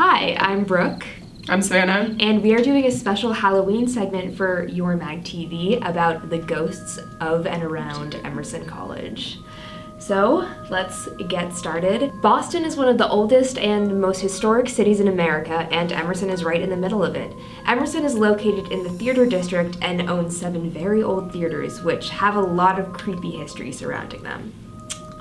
Hi, I'm Brooke. I'm Savannah. And we are doing a special Halloween segment for your.mag TV about the ghosts of and around Emerson College. So, let's get started. Boston is one of the oldest and most historic cities in America, and Emerson is right in the middle of it. Emerson is located in the theater district and owns 7 very old theaters, which have a lot of creepy history surrounding them.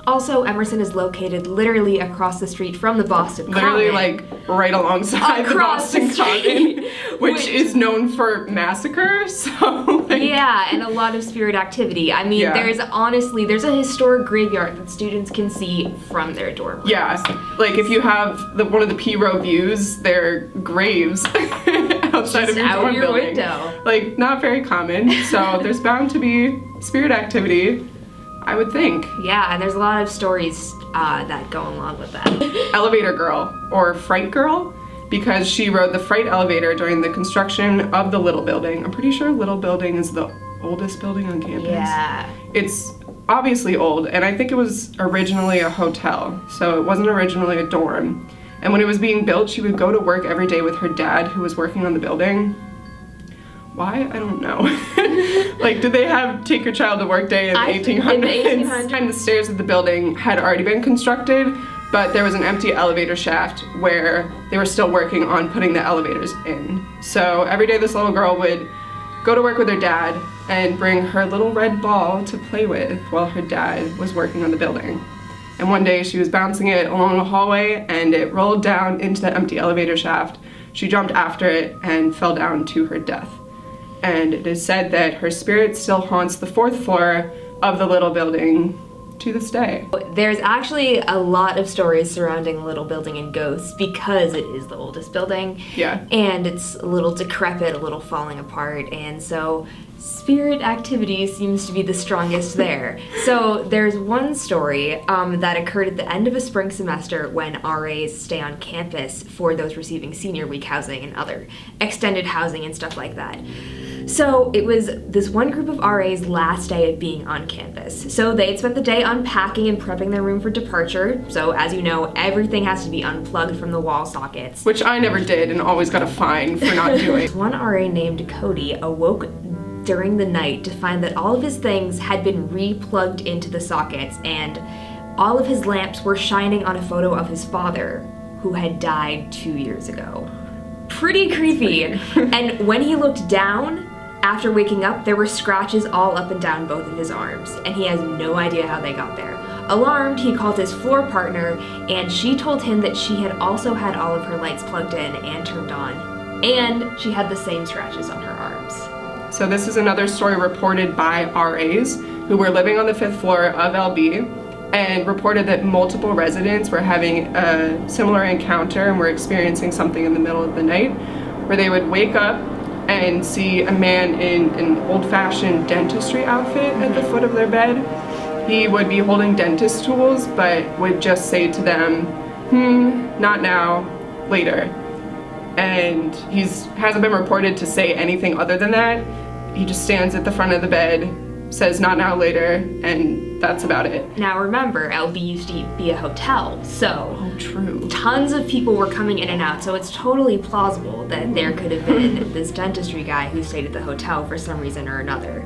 Also, Emerson is located literally across the street from the Boston Common. Literally, like, right alongside the Boston Common, which is known for massacres, so, like... Yeah, and a lot of spirit activity. I mean, there's a historic graveyard that students can see from their dorm rooms. Yeah, like, if you have one of the P-row views, they're graves outside of your dorm window. Like, not very common, so there's bound to be spirit activity, I would think. Yeah, and there's a lot of stories that go along with that. Elevator girl, or fright girl, because she rode the freight elevator during the construction of the Little Building. I'm pretty sure Little Building is the oldest building on campus. Yeah. It's obviously old, and I think it was originally a hotel, so it wasn't originally a dorm. And when it was being built, she would go to work every day with her dad, who was working on the building. Why? I don't know. Like, did they take your child to work day in the 1800s? In the 1800s. And the stairs of the building had already been constructed, but there was an empty elevator shaft where they were still working on putting the elevators in. So every day this little girl would go to work with her dad and bring her little red ball to play with while her dad was working on the building. And one day she was bouncing it along the hallway and it rolled down into the empty elevator shaft. She jumped after it and fell down to her death. And it is said that her spirit still haunts the 4th floor of the Little Building to this day. There's actually a lot of stories surrounding the Little Building and ghosts because it is the oldest building. Yeah. And it's a little decrepit, a little falling apart, and so spirit activity seems to be the strongest there. So there's one story that occurred at the end of a spring semester when RAs stay on campus for those receiving senior week housing and other extended housing and stuff like that. So it was this one group of RAs' last day of being on campus. So they had spent the day unpacking and prepping their room for departure. So as you know, everything has to be unplugged from the wall sockets. Which I never did and always got a fine for not doing. One RA named Cody awoke during the night to find that all of his things had been re-plugged into the sockets and all of his lamps were shining on a photo of his father who had died 2 years ago. Pretty creepy. And when he looked down, after waking up, there were scratches all up and down both of his arms, and he has no idea how they got there. Alarmed, he called his floor partner, and she told him that she had also had all of her lights plugged in and turned on, and she had the same scratches on her arms. So this is another story reported by RAs who were living on the 5th floor of LB and reported that multiple residents were having a similar encounter and were experiencing something in the middle of the night where they would wake up and see a man in an old-fashioned dentistry outfit at the foot of their bed. He would be holding dentist tools but would just say to them, not now, later. And hasn't been reported to say anything other than that. He just stands at the front of the bed, says not now, later, and that's about it. Now remember, LB used to be a hotel, so true. Tons of people were coming in and out, so it's totally plausible that there could have been this dentistry guy who stayed at the hotel for some reason or another.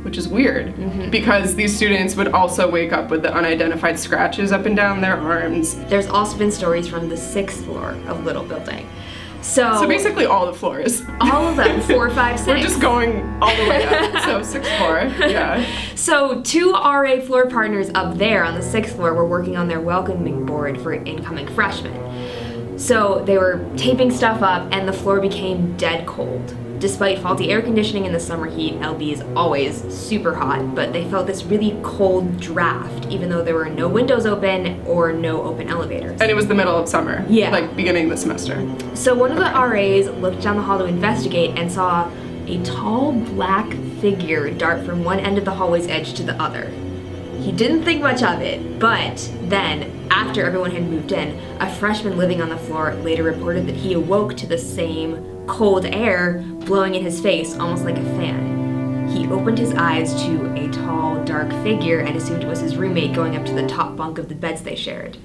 Which is weird, because these students would also wake up with the unidentified scratches up and down their arms. There's also been stories from the 6th floor of Little Building. So basically all the floors. All of them, 4, 5, 6. We're just going all the way up, so 6th floor, yeah. So 2 RA floor partners up there on the 6th floor were working on their welcoming board for incoming freshmen. So they were taping stuff up and the floor became dead cold. Despite faulty air conditioning in the summer heat, LB is always super hot, but they felt this really cold draft, even though there were no windows open or no open elevators. And it was the middle of summer, like beginning of the semester. So one of the RAs looked down the hall to investigate and saw a tall black figure dart from one end of the hallway's edge to the other. He didn't think much of it, but then, after everyone had moved in, a freshman living on the floor later reported that he awoke to the same cold air blowing in his face, almost like a fan. He opened his eyes to a tall, dark figure and assumed it was his roommate going up to the top bunk of the beds they shared.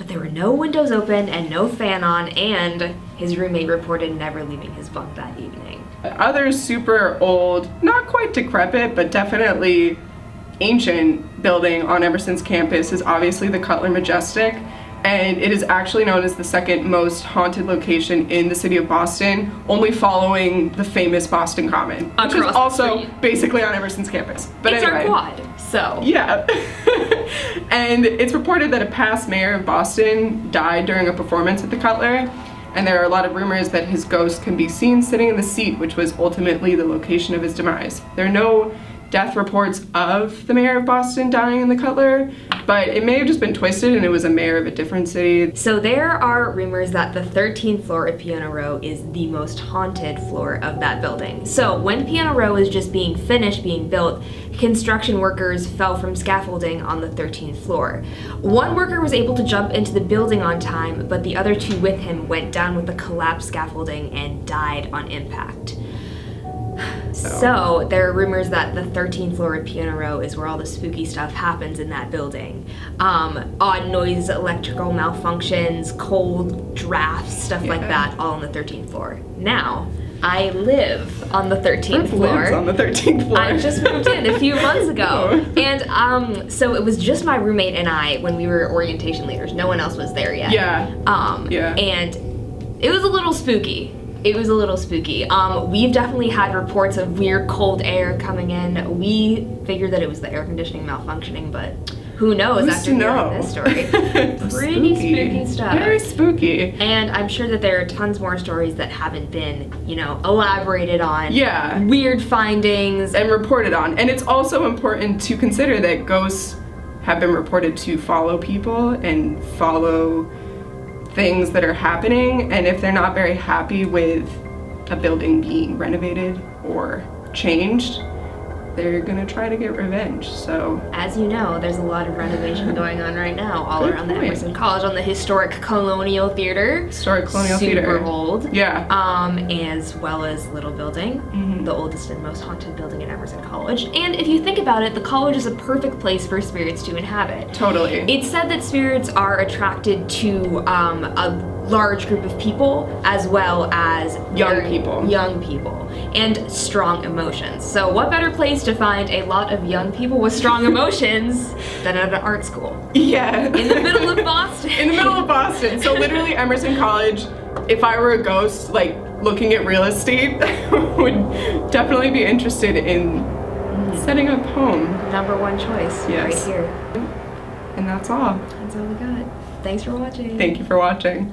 but there were no windows open and no fan on, and his roommate reported never leaving his bunk that evening. Other super old, not quite decrepit, but definitely ancient building on Emerson's campus is obviously the Cutler Majestic, and it is actually known as the second most haunted location in the city of Boston, only following the famous Boston Common, which is also basically on Emerson's campus. But it's anyway, our quad, so. Yeah. And it's reported that a past mayor of Boston died during a performance at the Cutler, and there are a lot of rumors that his ghost can be seen sitting in the seat, which was ultimately the location of his demise. There are no death reports of the mayor of Boston dying in the Cutler, but it may have just been twisted and it was a mayor of a different city. So there are rumors that the 13th floor of Piano Row is the most haunted floor of that building. So when Piano Row was just being finished being built, construction workers fell from scaffolding on the 13th floor. One worker was able to jump into the building on time, but the other two with him went down with the collapsed scaffolding and died on impact. So there are rumors that the 13th floor of Piano Row is where all the spooky stuff happens in that building. Odd noise, electrical malfunctions, cold drafts, stuff like that, all on the 13th floor. Now, I live on the 13th floor. Lives on the 13th floor. I just moved in a few months ago. And so it was just my roommate and I when we were orientation leaders. No one else was there yet. Yeah. And it was a little spooky. It was a little spooky. We've definitely had reports of weird cold air coming in. We figured that it was the air conditioning malfunctioning, but who knows after hearing this story. Pretty spooky stuff. Very spooky. And I'm sure that there are tons more stories that haven't been, you know, elaborated on. Yeah. Weird findings. And reported on. And it's also important to consider that ghosts have been reported to follow people and follow things that are happening, and if they're not very happy with a building being renovated or changed, they're gonna try to get revenge. So as you know, there's a lot of renovation going on right now all around the Emerson College on the historic Colonial Theater. Historic Colonial Theater. Super old. Yeah. As well as Little Building, the oldest and most haunted building at Emerson College. And if you think about it, the college is a perfect place for spirits to inhabit. Totally. It's said that spirits are attracted to a large group of people as well as young people and strong emotions. So what better place to find a lot of young people with strong emotions than at an art school? Yeah. In the middle of Boston. In the middle of Boston. So literally Emerson College, if I were a ghost like looking at real estate, would definitely be interested in setting up home. Number one choice. Right here. And that's all. That's all we got. Thanks for watching. Thank you for watching.